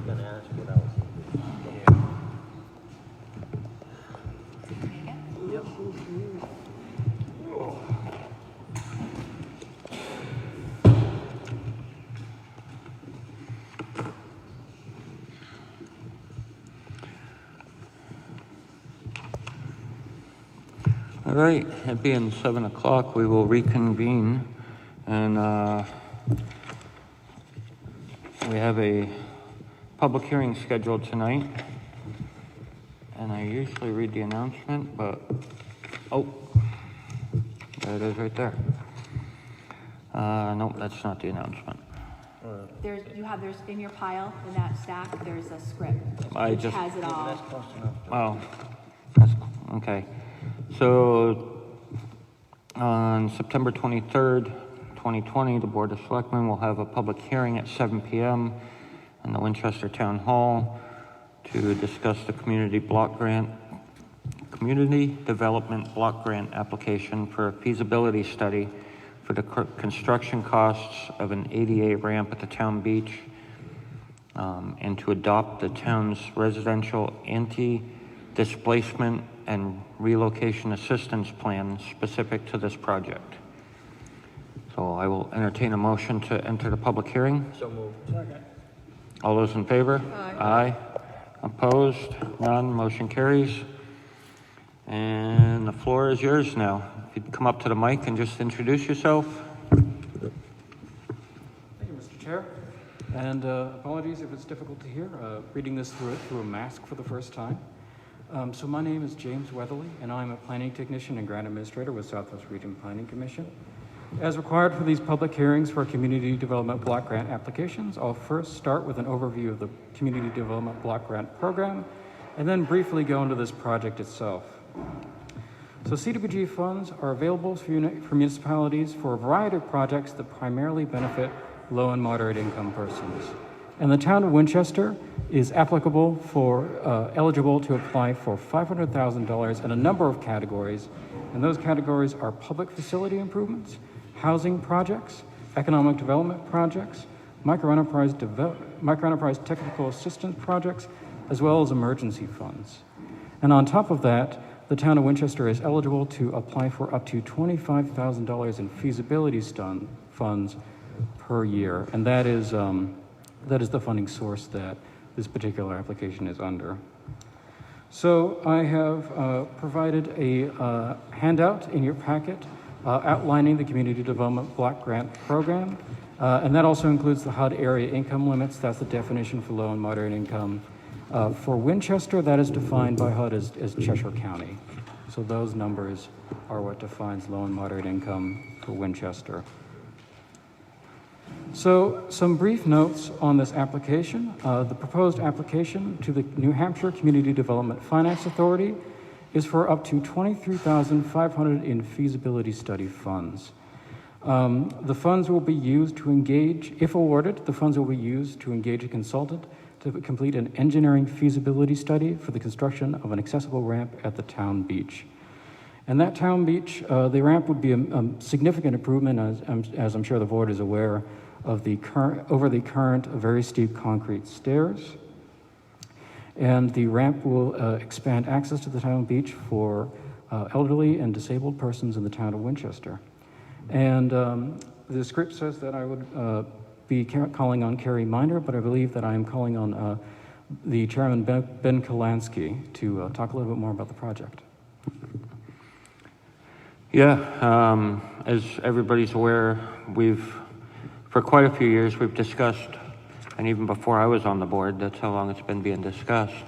gonna ask what else. Yep. All right, it being 7 o'clock, we will reconvene, and we have a public hearing scheduled tonight. And I usually read the announcement, but, oh, there it is right there. Nope, that's not the announcement. There's in your pile, in that stack, there's a script. I just- Has it all. That's close enough. Oh, that's, okay. So, on September 23rd, 2020, the Board of Selectmen will have a public hearing at 7 p.m. in the Winchester Town Hall to discuss the Community Development Block Grant application for a feasibility study for the construction costs of an ADA ramp at the town beach, and to adopt the town's residential anti-displacement and relocation assistance plan specific to this project. So I will entertain a motion to enter the public hearing. So moved. Second. All those in favor? Aye. Opposed? None. Motion carries. And the floor is yours now. If you'd come up to the mic and just introduce yourself. Thank you, Mr. Chair. And apologies if it's difficult to hear, reading this through a mask for the first time. So my name is James Weatherly, and I'm a planning technician and grant administrator with Southwest Region Planning Commission. As required for these public hearings for community development block grant applications, I'll first start with an overview of the community development block grant program, and then briefly go into this project itself. So CDBG funds are available for municipalities for a variety of projects that primarily benefit low and moderate income persons. And the town of Winchester is eligible to apply for $500,000 in a number of categories, and those categories are public facility improvements, housing projects, economic development projects, microenterprise technical assistance projects, as well as emergency funds. And on top of that, the town of Winchester is eligible to apply for up to $25,000 in feasibility funds per year, and that is the funding source that this particular application is under. So I have provided a handout in your packet outlining the Community Development Block Grant Program, and that also includes the HUD area income limits. That's the definition for low and moderate income. For Winchester, that is defined by HUD as Cheshire County. So those numbers are what defines low and moderate income for Winchester. So some brief notes on this application. The proposed application to the New Hampshire Community Development Finance Authority is for up to $23,500 in feasibility study funds. The funds will be used to engage, if awarded, the funds will be used to engage a consultant to complete an engineering feasibility study for the construction of an accessible ramp at the town beach. And that town beach, the ramp would be a significant improvement, as I'm sure the board is aware, of the current very steep concrete stairs. And the ramp will expand access to the town beach for elderly and disabled persons in the town of Winchester. And the script says that I would be calling on Carrie Miner, but I believe that I am calling on the chairman, Ben Kolansky, to talk a little bit more about the project. Yeah, as everybody's aware, for quite a few years, we've discussed, and even before I was on the board, that's how long it's been being discussed,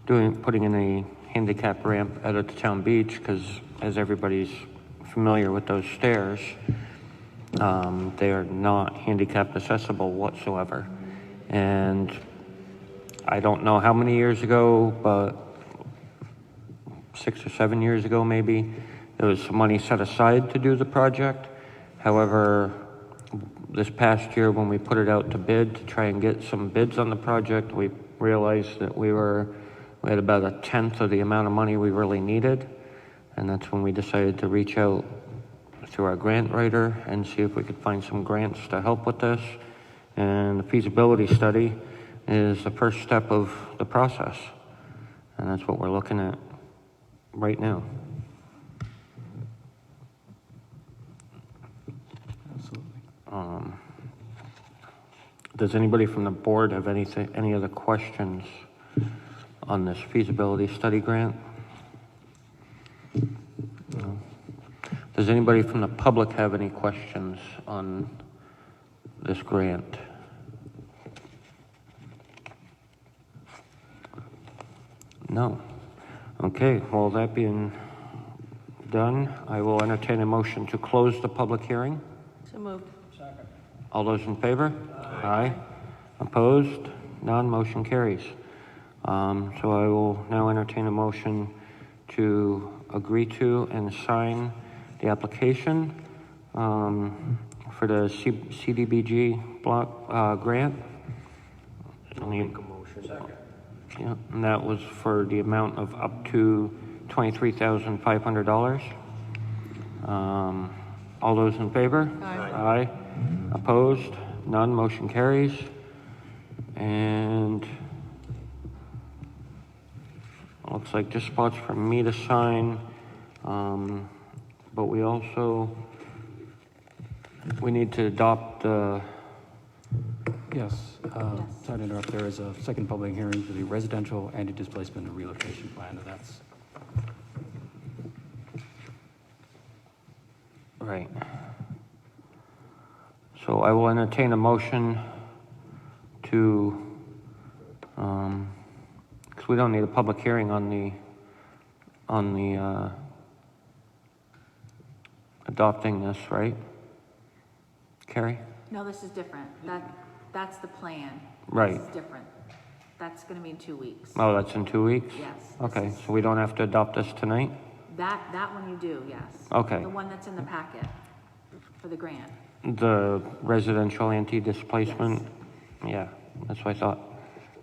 putting in a handicap ramp out at the town beach, because as everybody's familiar with those stairs, they are not handicap accessible whatsoever. And I don't know how many years ago, but 6 or 7 years ago maybe, there was some money set aside to do the project. However, this past year when we put it out to bid to try and get some bids on the project, we realized that we had about 1/10 of the amount of money we really needed. And that's when we decided to reach out to our grant writer and see if we could find some grants to help with this. And the feasibility study is the first step of the process. And that's what we're looking at right now. Absolutely. Does anybody from the board have any other questions on this feasibility study grant? No. Does anybody from the public have any questions on this grant? No. Okay, well, that being done, I will entertain a motion to close the public hearing. So moved. All those in favor? Aye. Opposed? None, motion carries. So I will now entertain a motion to agree to and sign the application for the CDBG block grant. I'll make a motion. Second. Yeah, and that was for the amount of up to $23,500. All those in favor? Aye. Aye. Opposed? None. Motion carries. And looks like this spot's for me to sign. But we need to adopt the, Yes, sorry to interrupt. There is a second public hearing for the residential anti-displacement and relocation plan, and that's, right. So I will entertain a motion to, because we don't need a public hearing on the adopting this, right? Carrie? No, this is different. That's the plan. Right. This is different. That's gonna be in 2 weeks. Oh, that's in 2 weeks? Yes. Okay, so we don't have to adopt this tonight? That one you do, yes. Okay. The one that's in the packet for the grant. The residential anti-displacement? Yeah, that's what I thought.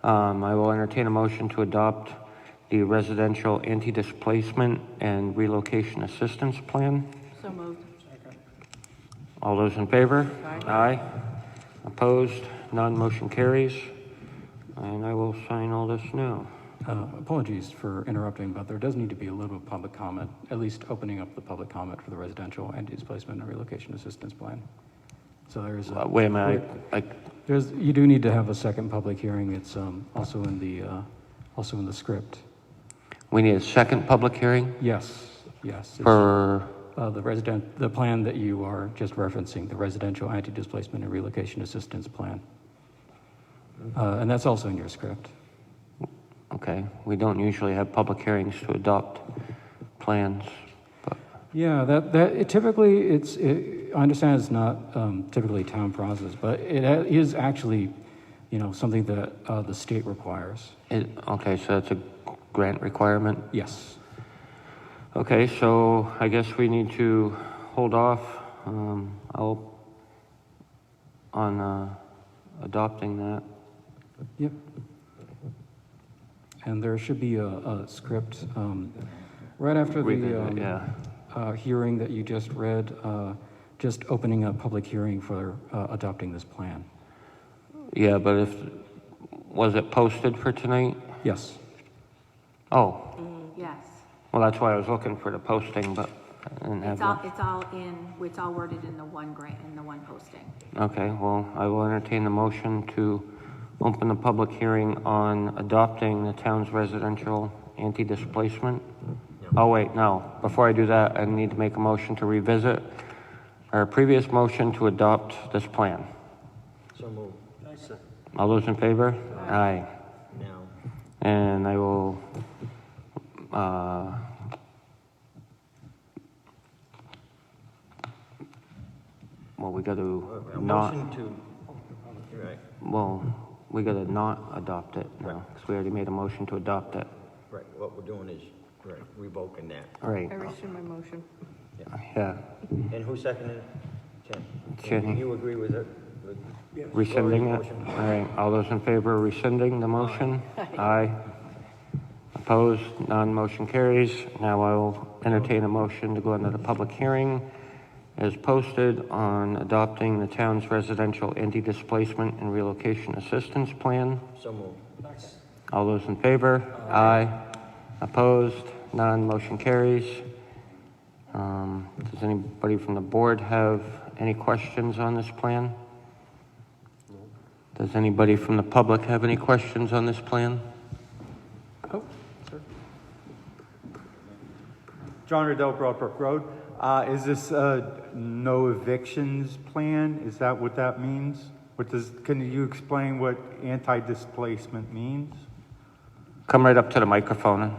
I will entertain a motion to adopt the residential anti-displacement and relocation assistance plan. So moved. All those in favor? Aye. Aye. Opposed? None. Motion carries. And I will sign all this now. apologies for interrupting, but there does need to be a little bit of public comment, at least opening up the public comment for the residential anti-displacement and relocation assistance plan. So there's a... Wait a minute, you do need to have a second public hearing. It's also in the script. we need a second public hearing Yes. It's, for, the plan that you are just referencing, the residential anti-displacement and relocation assistance plan. And that's also in your script. okay, we don't usually have public hearings to adopt plans, but, Yeah, I understand it's not typically a town process, but it is actually, something that the state requires. okay, so that's a grant requirement? Yes. Okay, so I guess we need to hold off on adopting that. Yep. And there should be a script right after Revisit, the yeah. hearing that you just read, just opening a public hearing for adopting this plan. Yeah, but was it posted for tonight? Yes. Oh, Yes. well, that's why I was looking for the posting, but I didn't have that. It's all worded in the one grant, in the one posting. Okay, well, I will entertain the motion to open the public hearing on adopting the town's residential anti-displacement. Oh, wait, no. Before I do that, I need to make a motion to revisit our previous motion to adopt this plan. So moved. All those in favor? Aye. Now, And I will, well, we got to a not, motion to, you're right, well, we got to not adopt it now, because we already made a motion to adopt it. right, what we're doing is, right, revoking that. All right, I rescind my motion. yeah. And who seconded it? Ken? Kenny. You agree with it? With Rescinding it? Lori's motion? All right, all those in favor of rescinding the motion? Aye. Opposed? None, motion carries. Now I will entertain a motion to go into the public hearing as posted on adopting the town's residential anti-displacement and relocation assistance plan. So moved. All those in favor? Aye. Opposed? None. Motion carries. Does anybody from the board have any questions on this plan? Does anybody from the public have any questions on this plan? Oh, sir. John Riddell, Broadbrook Road. Is this a no evictions plan? Is that what that means? Can you explain what anti-displacement means? Come right up to the microphone.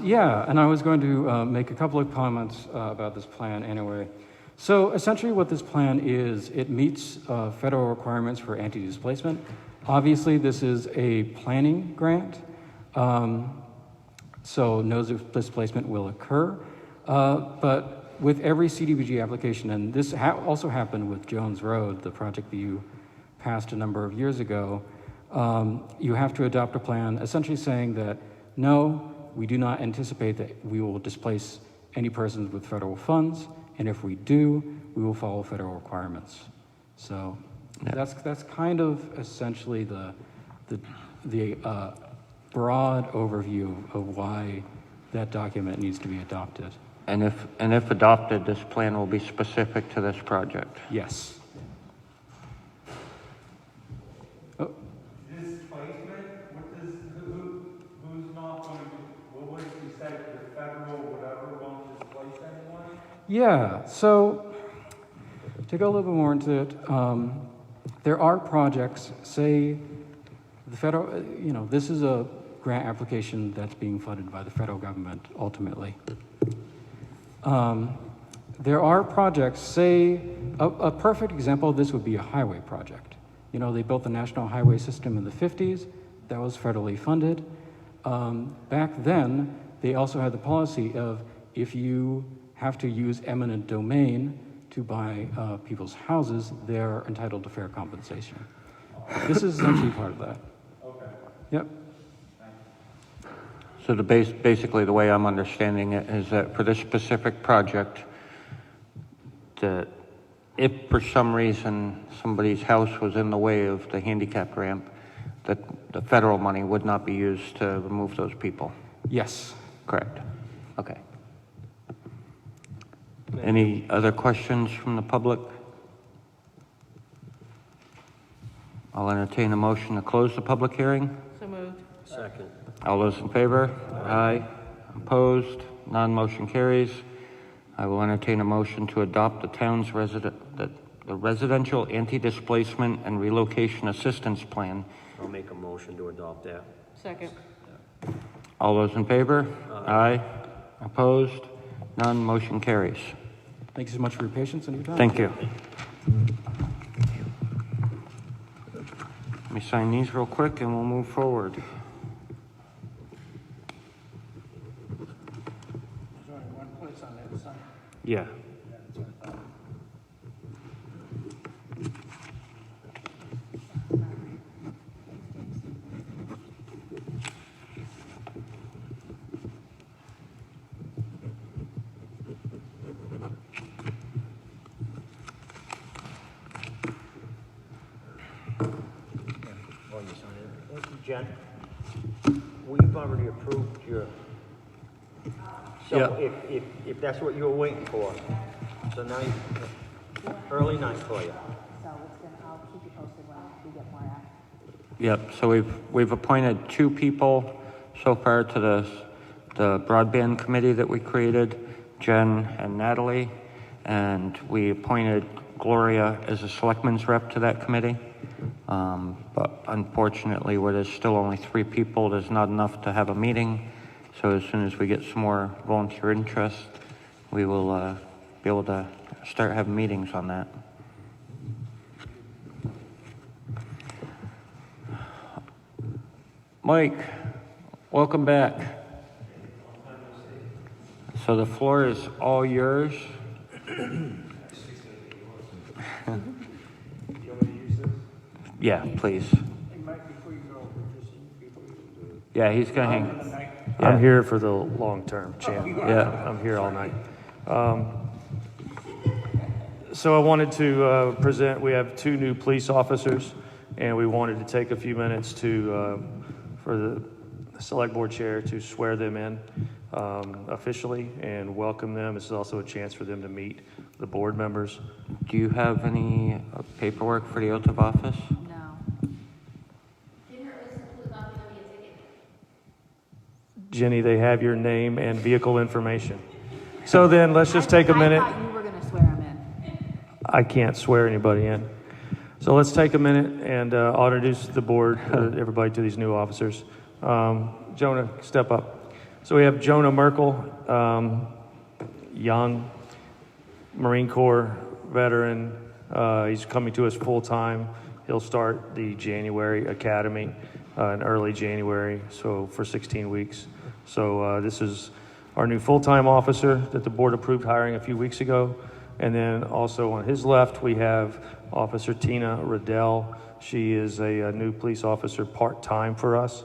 Yeah, and I was going to make a couple of comments about this plan anyway. So essentially what this plan is, it meets federal requirements for anti-displacement. Obviously, this is a planning grant, so no displacement will occur. But with every CDBG application, and this also happened with Jones Road, the project that you passed a number of years ago, you have to adopt a plan essentially saying that, no, we do not anticipate that we will displace any persons with federal funds, and if we do, we will follow federal requirements. So that's kind of essentially the broad overview of why that document needs to be adopted. And if adopted, this plan will be specific to this project. Yes. Oh, Displacement? Who's not going to, what did you say, the federal whatever won't displace anyone? yeah, so to go a little bit more into it, there are projects, say the federal, this is a grant application that's being funded by the federal government ultimately. There are projects, say, a perfect example of this would be a highway project. They built the national highway system in the 50s. That was federally funded. Back then, they also had the policy of if you have to use eminent domain to buy people's houses, they're entitled to fair compensation. This is essentially part of that. Okay. Yep. So basically the way I'm understanding it is that for this specific project, that if for some reason somebody's house was in the way of the handicap ramp, that the federal money would not be used to remove those people. Yes. Correct. Okay. Any other questions from the public? I'll entertain a motion to close the public hearing. So moved. Second. All those in favor? Aye. Opposed? None. Motion carries. I will entertain a motion to adopt the town's the residential anti-displacement and relocation assistance plan. I'll make a motion to adopt that. Second. All those in favor? Aye. Opposed? None. Motion carries. Thank you so much for your patience and your time. Thank you. Let me sign these real quick and we'll move forward. Yeah. Oh, you signed it. Jen, we've already approved your, so if that's what you were waiting for, so now early night for you. So I'll keep you posted when we get more action. Yep, so we've appointed 2 people so far to the broadband committee that we created, Jen and Natalie, and we appointed Gloria as a selectman's rep to that committee. But unfortunately, where there's still only 3 people, there's not enough to have a meeting. So as soon as we get some more volunteer interest, we will be able to start having meetings on that. Mike, welcome back. So the floor is all yours. Yeah, please. Yeah, he's gonna hang. I'm here for the long term, champ. Yeah. I'm here all night. So I wanted to present, we have 2 new police officers, and we wanted to take a few minutes for the select board chair to swear them in officially and welcome them. This is also a chance for them to meet the board members. Do you have any paperwork for the oath of office? No. Jenny, they have your name and vehicle information. So then let's just take a minute. I thought you were going to swear him in. I can't swear anybody in. So let's take a minute and I'll introduce the board, everybody to these new officers. Jonah, step up. So we have Jonah Merkel, young Marine Corps veteran. He's coming to us full time. He'll start the January Academy in early January, so for 16 weeks. So this is our new full-time officer that the board approved hiring a few weeks ago. And then also on his left, we have Officer Tina Riddell. She is a new police officer part-time for us.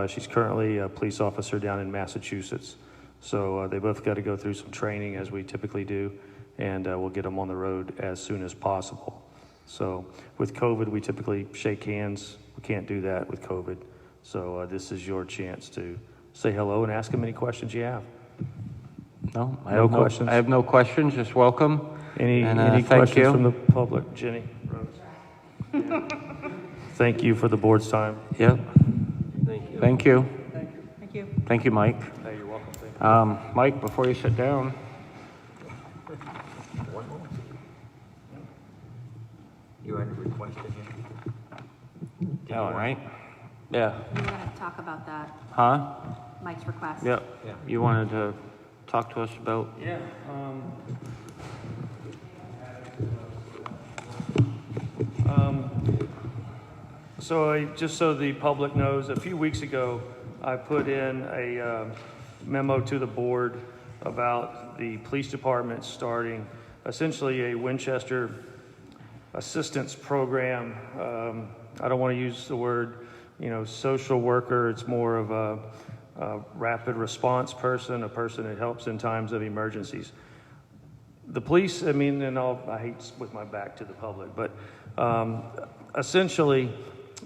She's currently a police officer down in Massachusetts. So they both got to go through some training as we typically do, and we'll get them on the road as soon as possible. So with COVID, we typically shake hands. We can't do that with COVID. So this is your chance to say hello and ask them any questions you have. No, I No have questions? I have no questions. Just welcome. Any Thank questions you. from the public? Jenny? Rose? Thank you for the board's time. Yep. Thank you. Thank you. Thank you, Mike. Hey, you're welcome. Thank you. Mike, before you sit down, You had a request in here? Ellen, right? Yeah. You want to talk about that, Huh? Mike's request? Yep. Yeah. You wanted to talk to us about? Yeah. So just so the public knows, a few weeks ago, I put in a memo to the board about the police department starting essentially a Winchester assistance program. I don't want to use the word, social worker. It's more of a rapid response person, a person that helps in times of emergencies. The police, I hate with my back to the public, but essentially,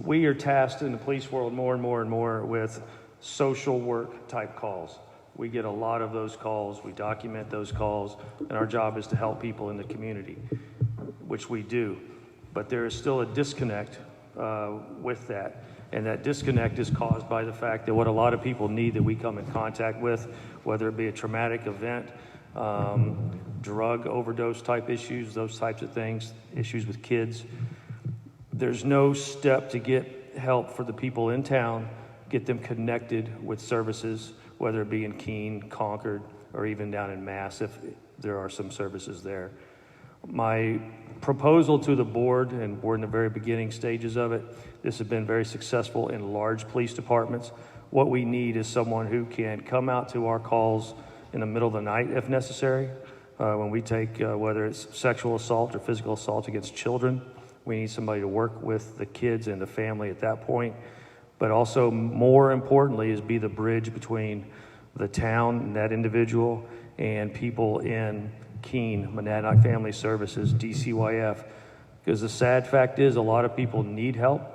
we are tasked in the police world more and more and more with social work type calls. We get a lot of those calls, we document those calls, and our job is to help people in the community, which we do. But there is still a disconnect with that. And that disconnect is caused by the fact that what a lot of people need that we come in contact with, whether it be a traumatic event, drug overdose type issues, those types of things, issues with kids, there's no step to get help for the people in town, get them connected with services, whether it be in Keene, Concord, or even down in Mass, if there are some services there. My proposal to the board, and we're in the very beginning stages of it, this has been very successful in large police departments. What we need is someone who can come out to our calls in the middle of the night if necessary. When we take, whether it's sexual assault or physical assault against children, we need somebody to work with the kids and the family at that point. But also, more importantly, is be the bridge between the town and that individual and people in Keene, Monadnock Family Services, DCYF. Because the sad fact is, a lot of people need help.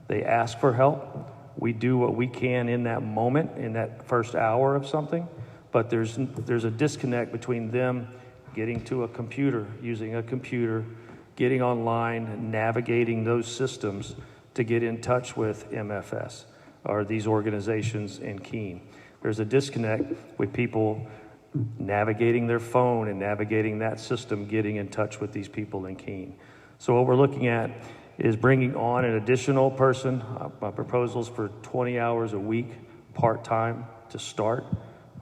They ask for help. We do what we can in that moment, in that first hour of something. But there's a disconnect between them getting to a computer, using a computer, getting online, navigating those systems to get in touch with MFS or these organizations in Keene. There's a disconnect with people navigating their phone and navigating that system, getting in touch with these people in Keene. So what we're looking at is bringing on an additional person. My proposal is for 20 hours a week, part-time to start.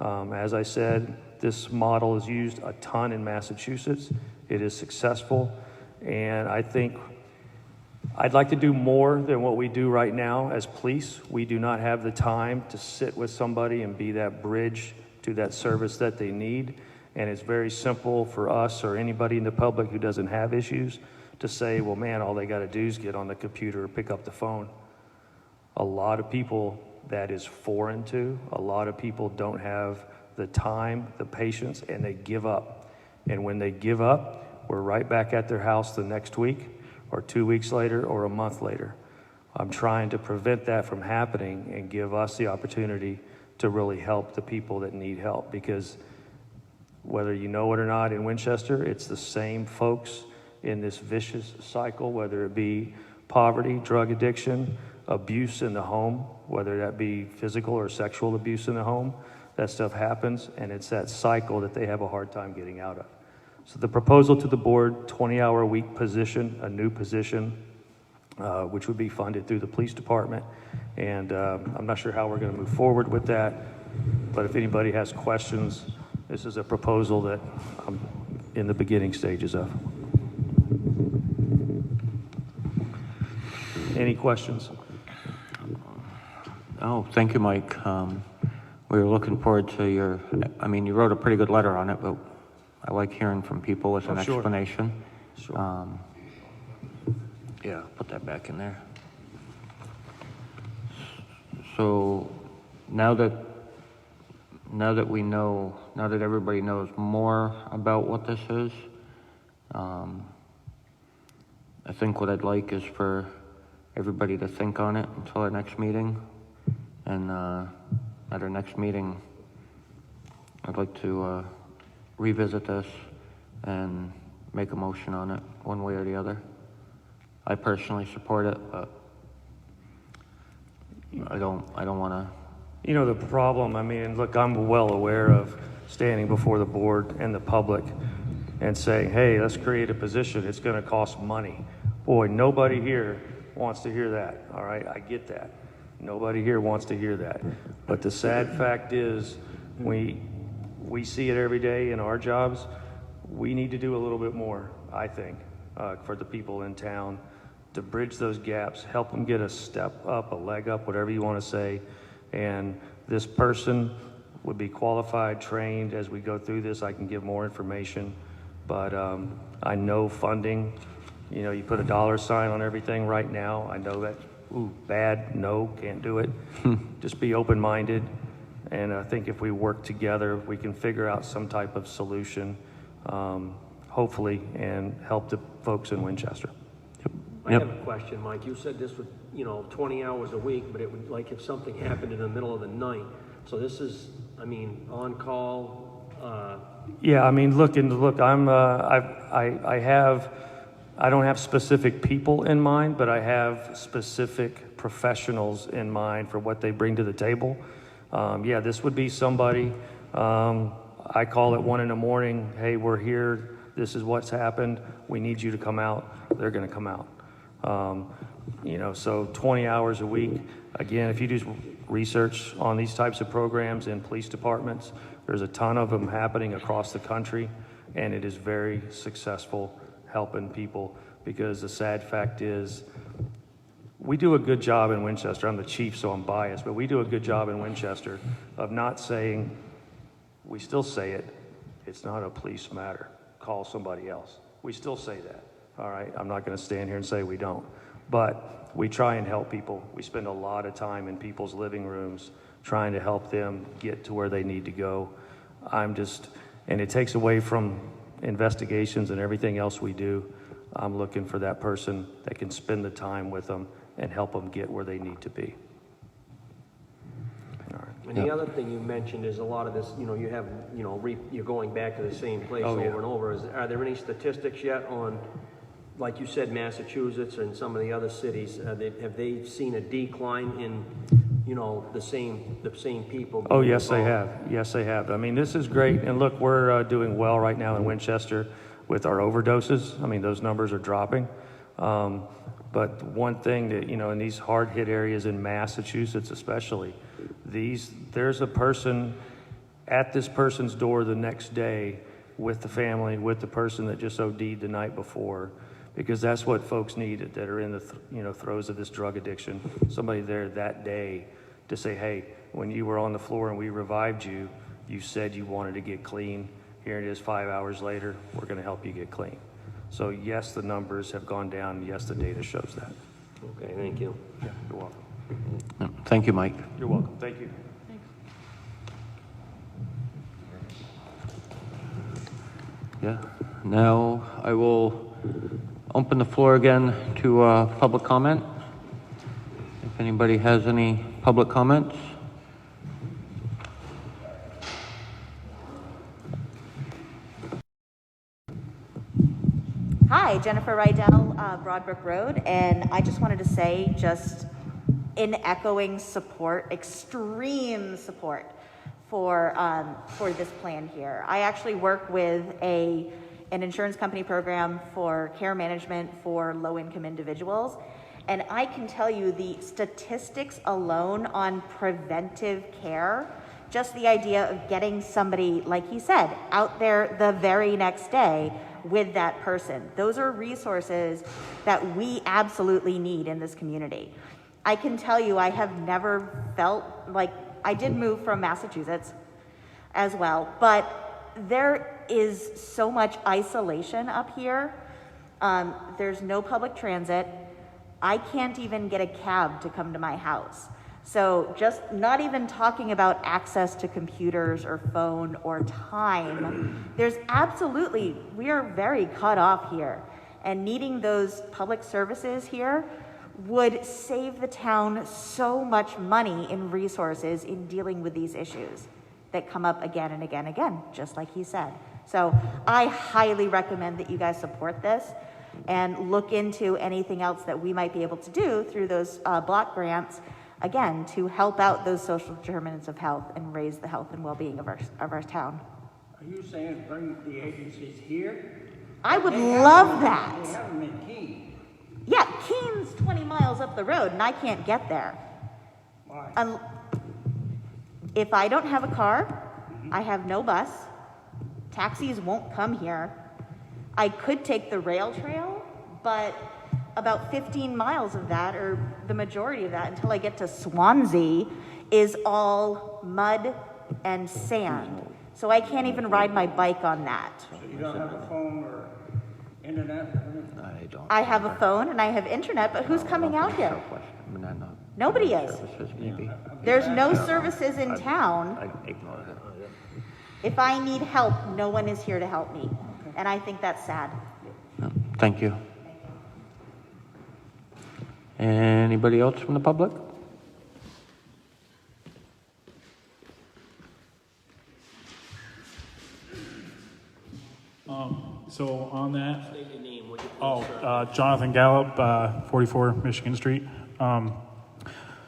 As I said, this model is used a ton in Massachusetts. It is successful, and I think I'd like to do more than what we do right now as police. We do not have the time to sit with somebody and be that bridge to that service that they need. And it's very simple for us or anybody in the public who doesn't have issues to say, well, man, all they got to do is get on the computer or pick up the phone. A lot of people that is foreign to. A lot of people don't have the time, the patience, and they give up. And when they give up, we're right back at their house the next week, or 2 weeks later, or a month later. I'm trying to prevent that from happening and give us the opportunity to really help the people that need help, because whether you know it or not, in Winchester, it's the same folks in this vicious cycle, whether it be poverty, drug addiction, abuse in the home, whether that be physical or sexual abuse in the home. That stuff happens, and it's that cycle that they have a hard time getting out of. So the proposal to the board, 20-hour-a-week position, a new position, which would be funded through the police department. And I'm not sure how we're going to move forward with that, but if anybody has questions, this is a proposal that I'm in the beginning stages of. Any questions? Oh, thank you, Mike. We were looking forward to your, you wrote a pretty good letter on it, but I like hearing from people with an Oh, sure. explanation. Sure. Yeah, put that back in there. So now that everybody knows more about what this is, I think what I'd like is for everybody to think on it until our next meeting. And at our next meeting, I'd like to revisit this and make a motion on it one way or the other. I personally support it, but I don't want to. You know, the problem, look, I'm well aware of standing before the board and the public and saying, hey, let's create a position. It's going to cost money. Boy, nobody here wants to hear that. All right, I get that. Nobody here wants to hear that. But the sad fact is, we see it every day in our jobs. We need to do a little bit more, I think, for the people in town to bridge those gaps, help them get a step up, a leg up, whatever you want to say. And this person would be qualified, trained. As we go through this, I can give more information. But I know funding, you put a dollar sign on everything right now. I know that, bad, no, can't do it. Just be open-minded. And I think if we work together, we can figure out some type of solution, hopefully, and help the folks in Winchester. I have a question, Mike. You said this would, 20 hours a week, but it would, like, if something happened in the middle of the night. So this is, on call. Yeah, look, I don't have specific people in mind, but I have specific professionals in mind for what they bring to the table. Yeah, this would be somebody, I call at 1 a.m, hey, we're here, this is what's happened, we need you to come out. They're going to come out. So 20 hours a week. Again, if you do research on these types of programs in police departments, there's a ton of them happening across the country, and it is very successful helping people, because the sad fact is we do a good job in Winchester. I'm the chief, so I'm biased, but we do a good job in Winchester of not saying, we still say it, it's not a police matter, call somebody else. We still say that. All right, I'm not going to stand here and say we don't, but we try and help people. We spend a lot of time in people's living rooms trying to help them get to where they need to go. And it takes away from investigations and everything else we do. I'm looking for that person that can spend the time with them and help them get where they need to be. All right. And the other thing you mentioned is a lot of this, you have, you're going back to the same place Oh, yeah. over and over. Are there any statistics yet on, like you said, Massachusetts and some of the other cities, have they seen a decline in, the same people? Oh, being yes, they involved? have. Yes, they have. This is great. And look, we're doing well right now in Winchester with our overdoses. Those numbers are dropping. But one thing that, in these hard-hit areas in Massachusetts especially, there's a person at this person's door the next day with the family, with the person that just OD'd the night before, because that's what folks need that are in the throes of this drug addiction. Somebody there that day to say, hey, when you were on the floor and we revived you, you said you wanted to get clean. Here it is 5 hours later, we're going to help you get clean. So yes, the numbers have gone down. Yes, the data shows that. Okay, thank you. Yeah, you're welcome. Thank you, Mike. You're welcome. Thank you. Yeah. Now I will open the floor again to public comment. If anybody has any public comments. Hi, Jennifer Rydell, Broadbrook Road, and I just wanted to say, just in echoing support, extreme support for this plan here. I actually work with an insurance company program for care management for low-income individuals, and I can tell you the statistics alone on preventive care, just the idea of getting somebody, like he said, out there the very next day with that person. Those are resources that we absolutely need in this community. I can tell you I have never felt like, I did move from Massachusetts as well, but there is so much isolation up here. There's no public transit. I can't even get a cab to come to my house. So just not even talking about access to computers or phone or time, there's absolutely, we are very cut off here. And needing those public services here would save the town so much money in resources in dealing with these issues that come up again and again and again, just like he said. So I highly recommend that you guys support this and look into anything else that we might be able to do through those block grants, again, to help out those social determinants of health and raise the health and well-being of our town. Are you saying bring the agencies here? I would love that. They have them in Keene. Yeah, Keene's 20 miles up the road and I can't get there. Why? If I don't have a car, I have no bus, taxis won't come here. I could take the rail trail, but about 15 miles of that, or the majority of that, until I get to Swansea, is all mud and sand. So I can't even ride my bike on that. So you don't have a phone or internet or anything? I don't. I have a phone and I have internet, but who's coming out here? Nobody is. Services, maybe. There's no services in town. I ignore it. If I need help, no one is here to help me. And I think that's sad. No, thank you. Anybody else from the public? So on that, Jonathan Gallup, 44 Michigan Street.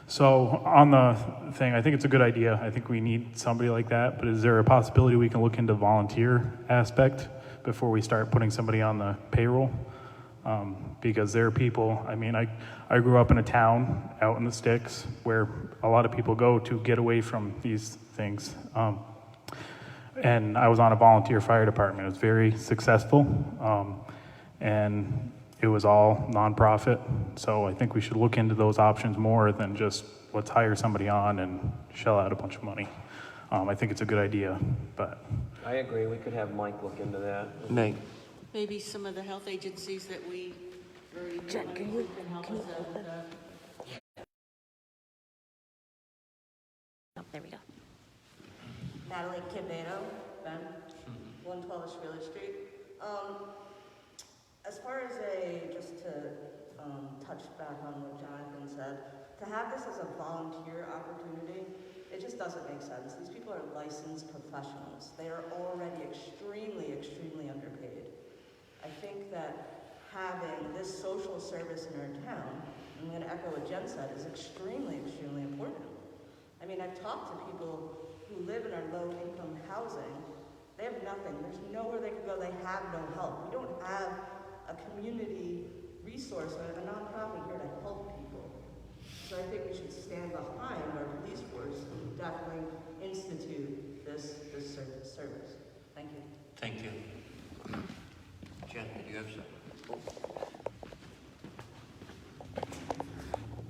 So on the thing, I think it's a good idea. I think we need somebody like that, but is there a possibility we can look into volunteer aspect before we start putting somebody on the payroll? Because there are people, I mean, I grew up in a town out in the sticks where a lot of people go to get away from these things. And I was on a volunteer fire department. It was very successful, and it was all nonprofit. So I think we should look into those options more than just let's hire somebody on and shell out a bunch of money. I think it's a good idea, but. I agree, we could have Mike look into that. Meg. Maybe some of the health agencies that we already can help us out with that. Oh, there we go. Natalie Quevedo, Ben, 112 Estrella Street. As far as just to touch back on what Jonathan said, to have this as a volunteer opportunity, it just doesn't make sense. These people are licensed professionals. They are already extremely, extremely underpaid. I think that having this social service in our town, I'm going to echo what Jen said, is extremely, extremely important. I mean, I've talked to people who live in our low-income housing. They have nothing. There's nowhere they can go. They have no help. We don't have a community resource or a nonprofit here to help people. So I think we should stand behind our police force and definitely institute this service. Thank you. Thank you. Jen, do you have something?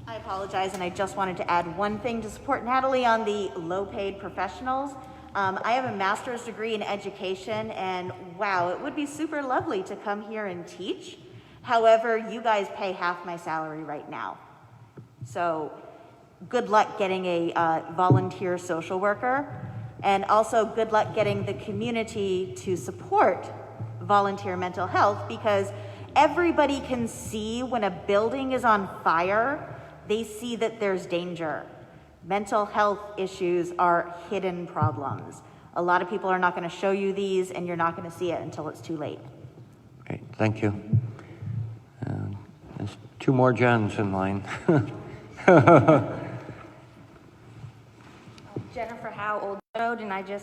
I apologize, and I just wanted to add one thing to support Natalie on the low-paid professionals. I have a master's degree in education, and wow, it would be super lovely to come here and teach. However, you guys pay half my salary right now. So good luck getting a volunteer social worker, and also good luck getting the community to support volunteer mental health, because everybody can see when a building is on fire, they see that there's danger. Mental health issues are hidden problems. A lot of people are not going to show you these, and you're not going to see it until it's too late. Okay, thank you. There's two more Jens in line. Jennifer Howe, Old Road, and I'm too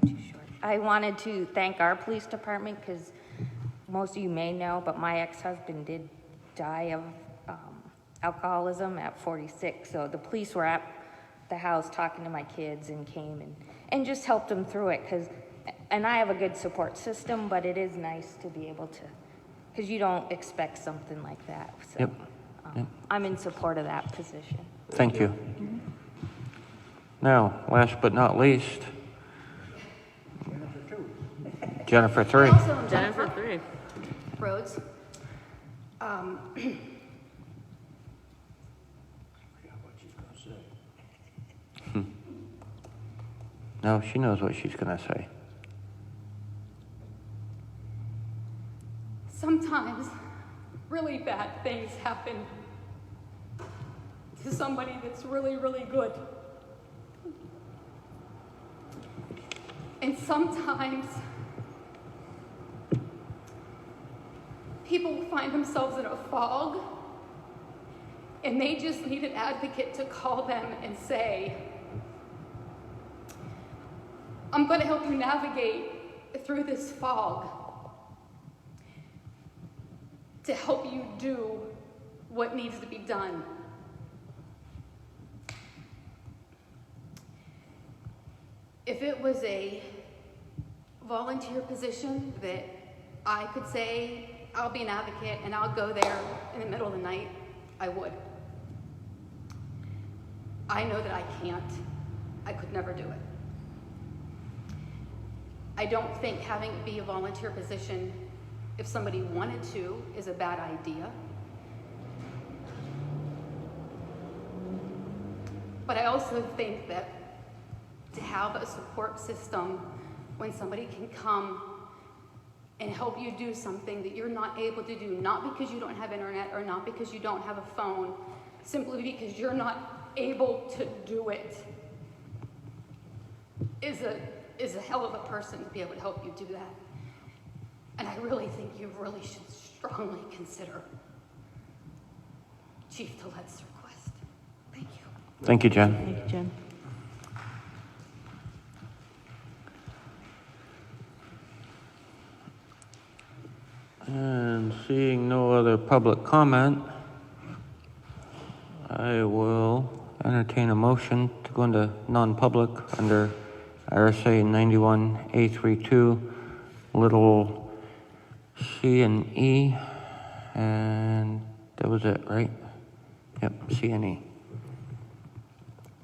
short. I wanted to thank our police department, because most of you may know, but my ex-husband did die of alcoholism at 46. So the police were at the house talking to my kids and came and just helped them through it. And I have a good support system, but it is nice to be able to, because you don't expect something like that. So Yep. Yep. I'm in support of that position. Thank you. Now, last but not least, Jennifer 3. Jennifer 3. Rhodes. No, she knows what she's going to say. Sometimes really bad things happen to somebody that's really, really good. And sometimes people find themselves in a fog, and they just need an advocate to call them and say, I'm going to help you navigate through this fog to help you do what needs to be done. If it was a volunteer position that I could say, I'll be an advocate and I'll go there in the middle of the night, I would. I know that I can't. I could never do it. I don't think having it be a volunteer position, if somebody wanted to, is a bad idea. But I also think that to have a support system when somebody can come and help you do something that you're not able to do, not because you don't have internet or not because you don't have a phone, simply because you're not able to do it, is a hell of a person to be able to help you do that. And I really think you really should strongly consider Chief Tillet's request. Thank you. Thank you, Jen. Thank you, Jen. And seeing no other public comment, I will entertain a motion to go into non-public under RSA 91A32, little C and E, and that was it, right? Yep, C and E.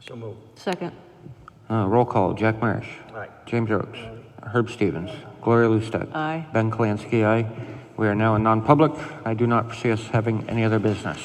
So moved. Second. Roll call, Jack Marish. Aye. James Oakes. Herb Stevens. Gloria Lustig. Aye. Ben Kalansky, aye. We are now in non-public. I do not foresee us having any other business.